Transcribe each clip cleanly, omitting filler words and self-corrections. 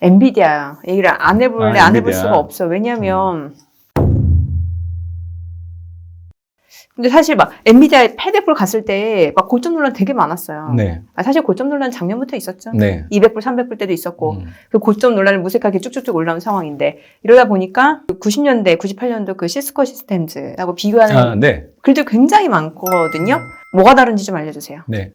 엔비디아 얘기를 안 해볼 엔비디아. 수가 없어. 왜냐면 근데 사실 막 엔비디아 패드풀 갔을 때 막 고점 논란 되게 많았어요. 네. 사실 고점 논란 작년부터 있었죠. 네. 200불, 300불 때도 있었고 그 고점 논란을 무색하게 쭉쭉쭉 올라온 상황인데 이러다 보니까 90년대, 98년도 그 시스코 시스템즈하고 비교하는 네. 글들 굉장히 많거든요. 뭐가 다른지 좀 알려주세요. 네.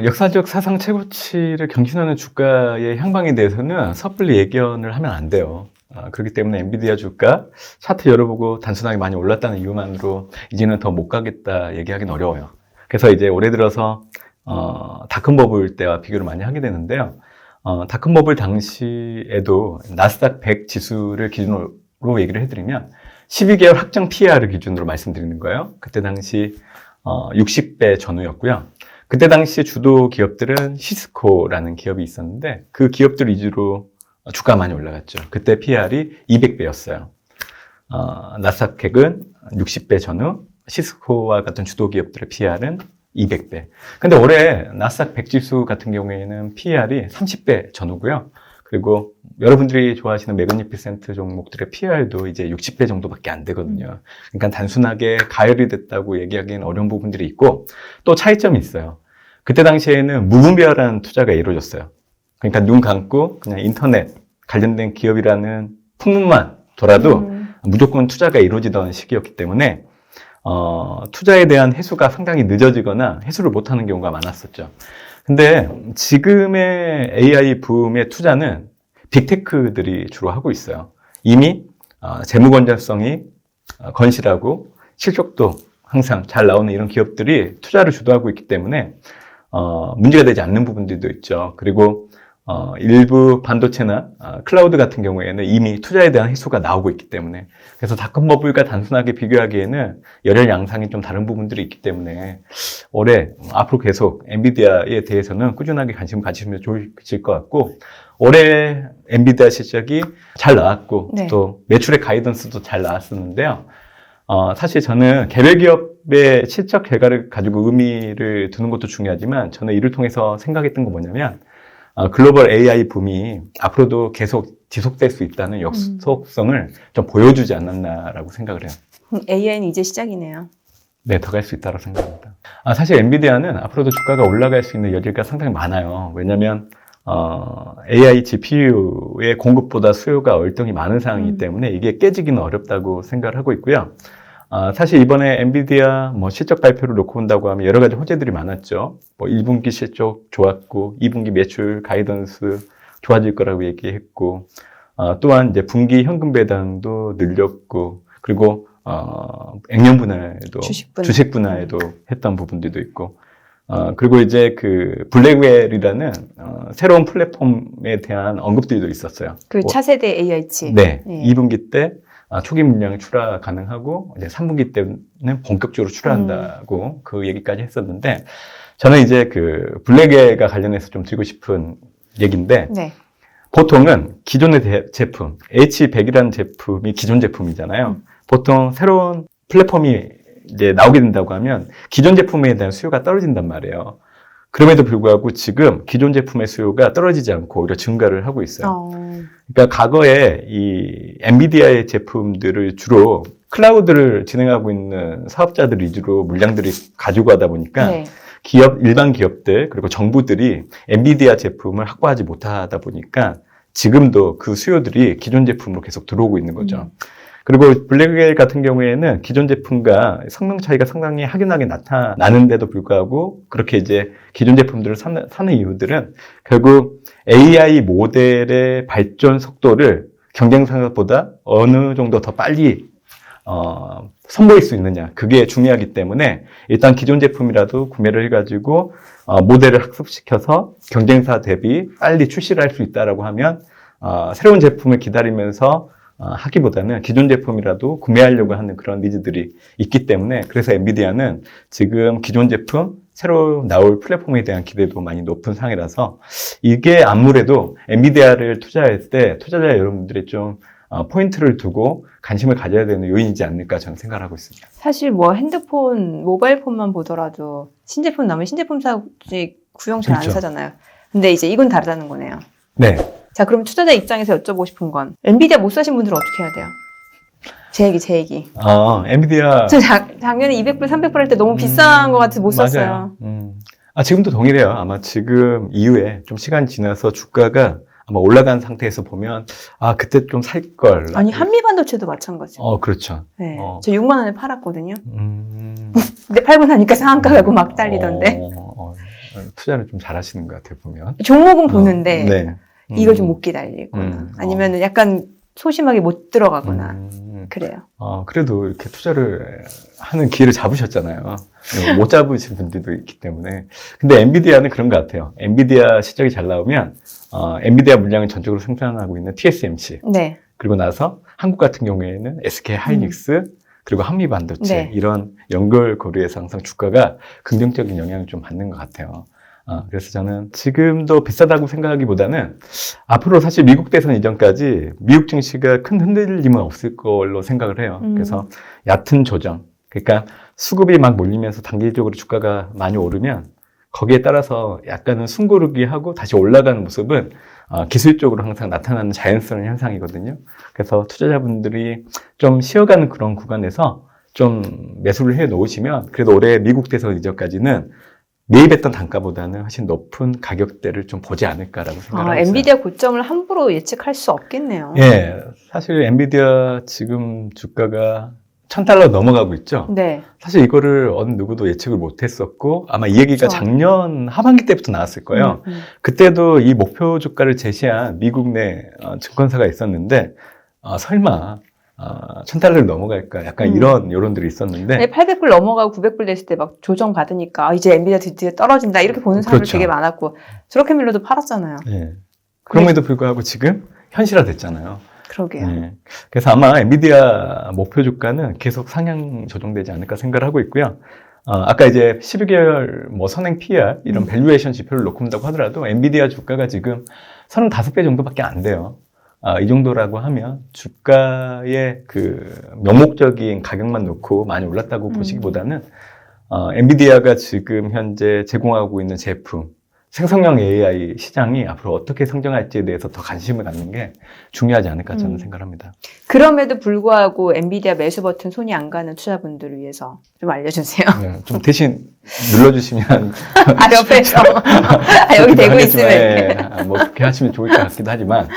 역사적 사상 최고치를 경신하는 주가의 향방에 대해서는 섣불리 예견을 하면 안 돼요. 그렇기 때문에 엔비디아 주가 차트 열어보고 단순하게 많이 올랐다는 이유만으로 이제는 더 못 가겠다 얘기하기는 어려워요. 그래서 이제 올해 들어서 다큰버블 때와 비교를 많이 하게 되는데요. 다큰버블 당시에도 나스닥 100 지수를 기준으로 얘기를 해드리면 12개월 확정 PER을 기준으로 말씀드리는 거예요. 그때 당시 60배 전후였고요. 그때 당시 주도 기업들은 시스코라는 기업이 있었는데 그 기업들 위주로 주가가 많이 올라갔죠. 그때 PER이 200배였어요. 나스닥 100은 60배 전후, 시스코와 같은 주도 기업들의 PER은 200배. 근데 올해 나스닥 100 지수 같은 경우에는 PER이 30배 전후고요. 그리고 여러분들이 좋아하시는 매그니피센트 종목들의 PER도 이제 60배 정도밖에 안 되거든요. 그러니까 단순하게 가열이 됐다고 얘기하기는 어려운 부분들이 있고 또 차이점이 있어요. 그때 당시에는 무분별한 투자가 이루어졌어요. 그러니까 눈 감고 그냥 인터넷 관련된 기업이라는 풍문만 돌아도 무조건 투자가 이루어지던 시기였기 때문에 투자에 대한 회수가 상당히 늦어지거나 회수를 못하는 경우가 많았었죠. 근데 지금의 AI 붐의 투자는 빅테크들이 주로 하고 있어요. 이미 재무 건전성이 건실하고 실적도 항상 잘 나오는 이런 기업들이 투자를 주도하고 있기 때문에 문제가 되지 않는 부분들도 있죠. 그리고 일부 반도체나 클라우드 같은 경우에는 이미 투자에 대한 해소가 나오고 있기 때문에 그래서 다큰버블과 단순하게 비교하기에는 열혈 양상이 좀 다른 부분들이 있기 때문에 올해 앞으로 계속 엔비디아에 대해서는 꾸준하게 관심 가지시면 좋으실 것 같고 올해 엔비디아 실적이 잘 나왔고 네. 또 매출의 가이던스도 잘 나왔었는데요. 사실 저는 개별 기업의 실적 결과를 가지고 의미를 두는 것도 중요하지만 저는 이를 통해서 생각했던 건 뭐냐면 글로벌 AI 붐이 앞으로도 계속 지속될 수 있다는 역속성을 좀 보여주지 않았나라고 생각을 해요. AI는 이제 시작이네요. 네, 더 갈 수 있다고 생각합니다. 사실 엔비디아는 앞으로도 주가가 올라갈 수 있는 여지가 상당히 많아요. 왜냐하면 AI GPU의 공급보다 수요가 월등히 많은 상황이기 때문에 이게 깨지기는 어렵다고 생각을 하고 있고요. 사실 이번에 엔비디아 실적 발표를 놓고 본다고 하면 여러 가지 호재들이 많았죠. 1분기 실적 좋았고, 2분기 매출 가이던스 좋아질 거라고 얘기했고, 또한 이제 분기 현금 배당도 늘렸고, 그리고 액면 분할도 주식 분할도 했던 부분들도 있고, 그리고 이제 그 블랙웰이라는 새로운 플랫폼에 대한 언급들도 있었어요. 그 차세대 AI 칩. 네, 2분기 때 초기 물량이 출하 가능하고 이제 3분기 때는 본격적으로 출하한다고 그 얘기까지 했었는데 저는 이제 그 블랙웰과 관련해서 좀 드리고 싶은 얘기인데 네. 보통은 기존의 제품 H100이라는 제품이 기존 제품이잖아요. 보통 새로운 플랫폼이 이제 나오게 된다고 하면 기존 제품에 대한 수요가 떨어진단 말이에요. 그럼에도 불구하고 지금 기존 제품의 수요가 떨어지지 않고 오히려 증가를 하고 있어요. 그러니까 과거에 이 엔비디아의 제품들을 주로 클라우드를 진행하고 있는 사업자들 위주로 물량들이 가지고 가다 보니까 네. 일반 기업들 그리고 정부들이 엔비디아 제품을 확보하지 못하다 보니까 지금도 그 수요들이 기존 제품으로 계속 들어오고 있는 거죠. 그리고 블랙웰 같은 경우에는 기존 제품과 성능 차이가 상당히 확연하게 나타나는데도 불구하고 그렇게 이제 기존 제품들을 사는 이유들은 결국 AI 모델의 발전 속도를 경쟁사보다 어느 정도 더 빨리 선보일 수 있느냐 그게 중요하기 때문에 일단 기존 제품이라도 구매를 해가지고 모델을 학습시켜서 경쟁사 대비 빨리 출시를 할 수 있다라고 하면 새로운 제품을 기다리면서 하기보다는 기존 제품이라도 구매하려고 하는 그런 니즈들이 있기 때문에 그래서 엔비디아는 지금 기존 제품 새로 나올 플랫폼에 대한 기대도 많이 높은 상황이라서 이게 아무래도 엔비디아를 투자할 때 투자자 여러분들이 좀 포인트를 두고 관심을 가져야 되는 요인이지 않을까 저는 생각을 하고 있습니다. 사실 핸드폰, 모바일 폰만 보더라도 신제품 나오면 신제품 사지 구형 잘 안 그렇죠. 사잖아요. 근데 이제 이건 다르다는 거네요. 네. 자, 그럼 투자자 입장에서 여쭤보고 싶은 건 엔비디아 못 사신 분들은 어떻게 해야 돼요? 제 얘기. 엔비디아. 저 작년에 200불, 300불 할 때 너무 비싼 것 같아서 못 샀어요. 맞아요. 지금도 동일해요. 아마 지금 이후에 좀 시간 지나서 주가가 아마 올라간 상태에서 보면, 그때 좀 살 걸. 아니, 한미반도체도 마찬가지예요. 그렇죠. 네. 저 6만 원에 팔았거든요. 근데 팔고 나니까 음. 상한가 가고 막 달리던데. 투자를 좀 잘하시는 것 같아요, 보면. 종목은 보는데, 네. 이걸 좀 못 기다리거나, 아니면 약간 소심하게 못 들어가거나, 그래요. 그래도 이렇게 투자를 하는 기회를 잡으셨잖아요. 못 잡으신 분들도 있기 때문에. 근데 엔비디아는 그런 것 같아요. 엔비디아 실적이 잘 나오면, 엔비디아 물량을 전적으로 생산하고 있는 TSMC. 네. 그리고 나서 한국 같은 경우에는 SK 하이닉스, 그리고 한미반도체. 네. 이런 연결고리에서 항상 주가가 긍정적인 영향을 좀 받는 것 같아요. 그래서 저는 지금도 비싸다고 생각하기보다는 앞으로 사실 미국 대선 이전까지 미국 증시가 큰 흔들림은 없을 걸로 생각을 해요. 그래서 얕은 조정, 그러니까 수급이 막 몰리면서 단기적으로 주가가 많이 오르면 거기에 따라서 약간은 숨고르기 하고 다시 올라가는 모습은 기술적으로 항상 나타나는 자연스러운 현상이거든요. 그래서 투자자분들이 좀 쉬어가는 그런 구간에서 좀 매수를 해 놓으시면 그래도 올해 미국 대선 이전까지는 매입했던 단가보다는 훨씬 높은 가격대를 좀 보지 않을까라고 생각합니다. 엔비디아 고점을 함부로 예측할 수 없겠네요. 예, 사실 엔비디아 지금 주가가 $1,000 넘어가고 있죠. 네. 사실 이거를 어느 누구도 예측을 못했었고 아마 이 얘기가 그렇죠. 작년 하반기 때부터 나왔을 거예요. 그때도 이 목표 주가를 제시한 미국 내 증권사가 있었는데 설마 $1,000를 넘어갈까 약간 이런 여론들이 있었는데 네, 800불 넘어가고 900불 됐을 때 막 조정 받으니까 이제 엔비디아 드디어 떨어진다 이렇게 보는 사람들 그렇죠. 되게 많았고 저렇게 밀로도 팔았잖아요. 예. 그럼에도 불구하고 지금 현실화 됐잖아요. 그러게요. 예. 그래서 아마 엔비디아 목표 주가는 계속 상향 조정되지 않을까 생각을 하고 있고요. 아까 이제 12개월 뭐 선행 PR 이런 밸류에이션 지표를 놓고 본다고 하더라도 엔비디아 주가가 지금 35배 정도밖에 안 돼요. 이 정도라고 하면 주가의 그 명목적인 가격만 놓고 많이 올랐다고 보시기보다는 엔비디아가 지금 현재 제공하고 있는 제품, 생성형 AI 시장이 앞으로 어떻게 성장할지에 대해서 더 관심을 갖는 게 중요하지 않을까 저는 생각합니다. 그럼에도 불구하고 엔비디아 매수 버튼 손이 안 가는 투자분들을 위해서 좀 알려주세요. 네, 좀 대신 눌러주시면 옆에서 여기 대고 있으면 예, 뭐 그렇게 하시면 좋을 것 같기도 하지만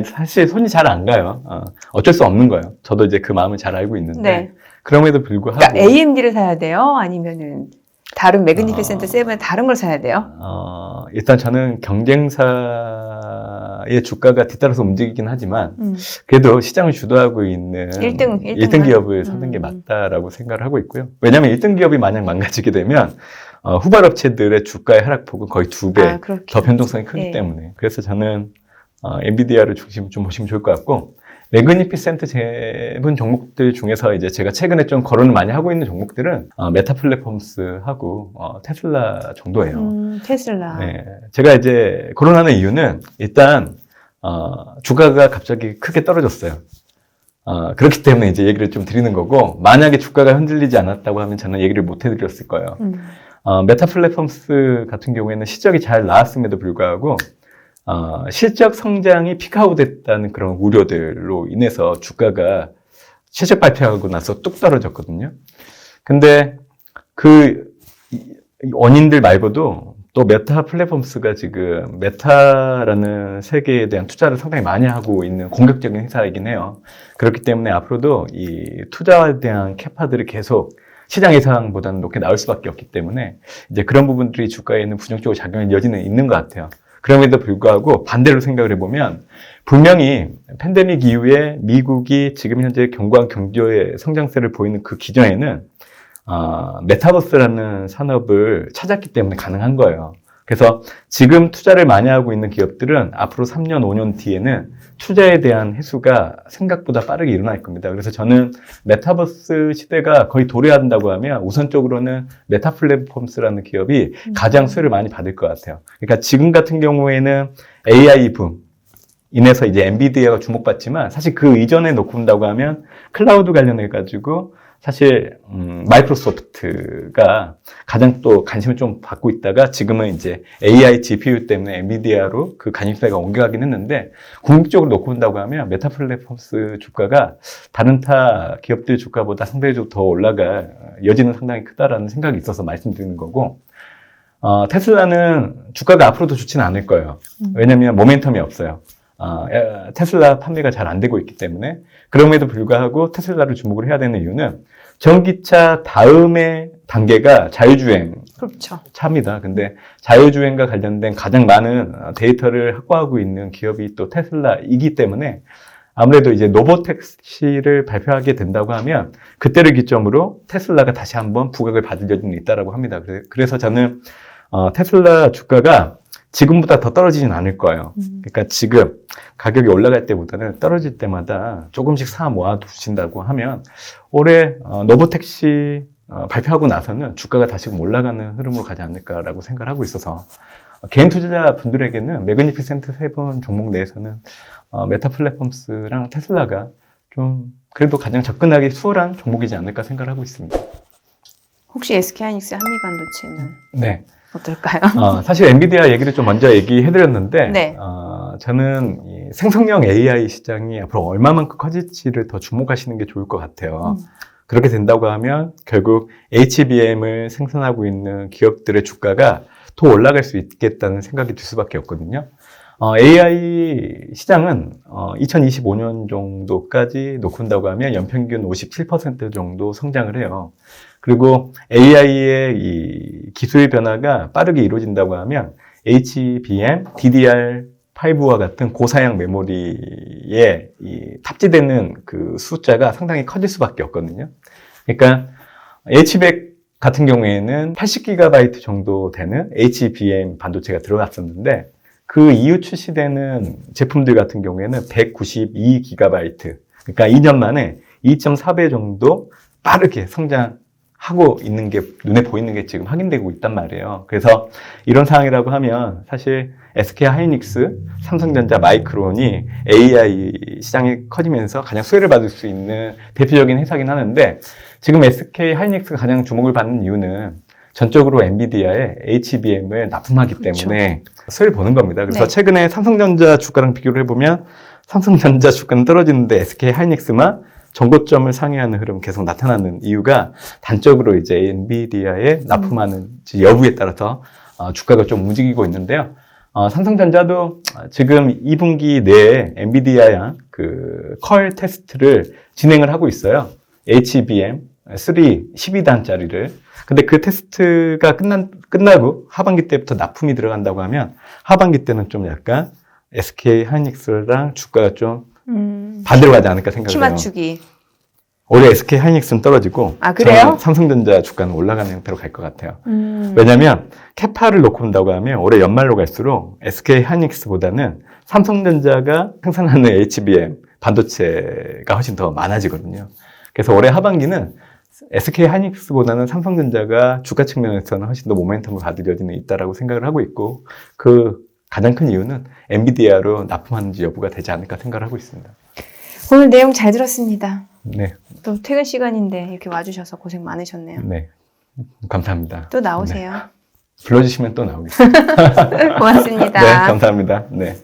사실 손이 잘 안 가요. 어쩔 수 없는 거예요. 저도 이제 그 마음을 잘 알고 있는데 네. 그럼에도 불구하고 그러니까 AMD를 사야 돼요? 아니면은 다른 매그니피센트 세븐의 다른 걸 사야 돼요? 일단 저는 경쟁사의 주가가 뒤따라서 움직이긴 하지만 그래도 시장을 주도하고 있는 1등 기업을 사는 게 맞다라고 생각을 하고 있고요. 왜냐하면 1등 기업이 만약 망가지게 되면 후발업체들의 주가의 하락폭은 거의 2배 더 변동성이 크기 때문에 그래서 저는 엔비디아를 중심으로 좀 보시면 좋을 것 같고 매그니피센트 제분 종목들 중에서 이제 제가 최근에 좀 거론을 많이 하고 있는 종목들은 메타 플랫폼스하고 테슬라 정도예요. 테슬라. 네, 제가 이제 거론하는 이유는 일단 주가가 갑자기 크게 떨어졌어요. 그렇기 때문에 이제 얘기를 좀 드리는 거고 만약에 주가가 흔들리지 않았다고 하면 저는 얘기를 못 해드렸을 거예요. 메타 플랫폼스 같은 경우에는 실적이 잘 나왔음에도 불구하고 실적 성장이 피크아웃 됐다는 그런 우려들로 인해서 주가가 실적 발표하고 나서 뚝 떨어졌거든요. 근데 그 원인들 말고도 또 메타 플랫폼스가 지금 메타라는 세계에 대한 투자를 상당히 많이 하고 있는 공격적인 회사이긴 해요. 그렇기 때문에 앞으로도 이 투자에 대한 캐파들이 계속 시장 예상보다는 높게 나올 수밖에 없기 때문에 이제 그런 부분들이 주가에는 부정적으로 작용할 여지는 있는 것 같아요. 그럼에도 불구하고 반대로 생각을 해보면 분명히 팬데믹 이후에 미국이 지금 현재 견고한 경제의 성장세를 보이는 그 기전에는 메타버스라는 산업을 찾았기 때문에 가능한 거예요. 그래서 지금 투자를 많이 하고 있는 기업들은 앞으로 3년, 5년 뒤에는 투자에 대한 회수가 생각보다 빠르게 일어날 겁니다. 그래서 저는 메타버스 시대가 거의 도래한다고 하면 우선적으로는 메타 플랫폼스라는 기업이 가장 수혜를 많이 받을 것 같아요. 그러니까 지금 같은 경우에는 AI 붐 인해서 이제 엔비디아가 주목받지만 사실 그 이전에 놓고 본다고 하면 클라우드 관련해가지고 사실 마이크로소프트가 가장 또 관심을 좀 받고 있다가 지금은 이제 AI GPU 때문에 엔비디아로 그 관심사가 옮겨가긴 했는데 궁극적으로 놓고 본다고 하면 메타 플랫폼스 주가가 다른 타 기업들 주가보다 상대적으로 더 올라갈 여지는 상당히 크다라는 생각이 있어서 말씀드리는 거고 테슬라는 주가가 앞으로도 좋지는 않을 거예요. 왜냐하면 모멘텀이 없어요. 테슬라 판매가 잘 안 되고 있기 때문에 그럼에도 불구하고 테슬라를 주목을 해야 되는 이유는 전기차 다음의 단계가 자율주행 그렇죠. 차입니다. 근데 자율주행과 관련된 가장 많은 데이터를 확보하고 있는 기업이 또 테슬라이기 때문에 아무래도 이제 로보택시를 발표하게 된다고 하면 그때를 기점으로 테슬라가 다시 한번 부각을 받을 여지는 있다고 합니다. 그래서 저는 테슬라 주가가 지금보다 더 떨어지진 않을 거예요. 그러니까 지금 가격이 올라갈 때보다는 떨어질 때마다 조금씩 사 모아 두신다고 하면 올해 로보택시 발표하고 나서는 주가가 다시금 올라가는 흐름으로 가지 않을까라고 생각을 하고 있어서 개인 투자자 분들에게는 매그니피센트 7 종목 내에서는 메타 플랫폼스랑 테슬라가 좀 그래도 가장 접근하기 수월한 종목이지 않을까 생각을 하고 있습니다. 혹시 SK하이닉스 한미반도체는 네. 어떨까요? 사실 엔비디아 얘기를 좀 먼저 얘기해드렸는데, 네. 저는 이 생성형 AI 시장이 앞으로 얼마만큼 커질지를 더 주목하시는 게 좋을 것 같아요. 그렇게 된다고 하면 결국 HBM을 생산하고 있는 기업들의 주가가 더 올라갈 수 있겠다는 생각이 들 수밖에 없거든요. AI 시장은 2025년 정도까지 놓고 본다고 하면 연평균 57% 정도 성장을 해요. 그리고 AI의 이 기술 변화가 빠르게 이루어진다고 하면 HBM, DDR5와 같은 고사양 메모리에 탑재되는 그 숫자가 상당히 커질 수밖에 없거든요. 그러니까 H100 같은 경우에는 80GB 정도 되는 HBM 반도체가 들어갔었는데 그 이후 출시되는 제품들 같은 경우에는 192GB, 그러니까 2년 만에 2.4배 정도 빠르게 성장하고 있는 게 눈에 보이는 게 지금 확인되고 있단 말이에요. 그래서 이런 상황이라고 하면 사실 SK하이닉스, 삼성전자, 마이크론이 AI 시장이 커지면서 가장 수혜를 받을 수 있는 대표적인 회사긴 하는데 지금 SK하이닉스가 가장 주목을 받는 이유는 전적으로 엔비디아의 HBM을 납품하기 때문에 수혜를 보는 겁니다. 그래서 네. 최근에 삼성전자 주가랑 비교를 해보면 삼성전자 주가는 떨어지는데 SK하이닉스만 정고점을 상회하는 흐름 계속 나타나는 이유가 단적으로 이제 엔비디아에 납품하는 여부에 따라서 주가가 좀 움직이고 있는데요. 삼성전자도 지금 2분기 내에 엔비디아양 그 컬 테스트를 진행을 하고 있어요. HBM 3 12단짜리를. 근데 그 테스트가 끝나고 하반기 때부터 납품이 들어간다고 하면 하반기 때는 좀 약간 SK하이닉스랑 주가가 좀 반대로 가지 않을까 생각을 키 해요. 맞추기. 올해 SK하이닉스는 떨어지고 그래요? 저는 삼성전자 주가는 올라가는 형태로 갈 것 같아요. 왜냐하면 캐파를 놓고 본다고 하면 올해 연말로 갈수록 SK하이닉스보다는 삼성전자가 생산하는 HBM 반도체가 훨씬 더 많아지거든요. 그래서 올해 하반기는 SK하이닉스보다는 삼성전자가 주가 측면에서는 훨씬 더 모멘텀을 받을 여지는 있다라고 생각을 하고 있고 그 가장 큰 이유는 엔비디아로 납품하는지 여부가 되지 않을까 생각을 하고 있습니다. 오늘 내용 잘 들었습니다. 네. 또 퇴근 시간인데 이렇게 와주셔서 고생 많으셨네요. 네. 감사합니다. 또 나오세요. 불러주시면 또 나오겠습니다. 고맙습니다. 네, 감사합니다. 네.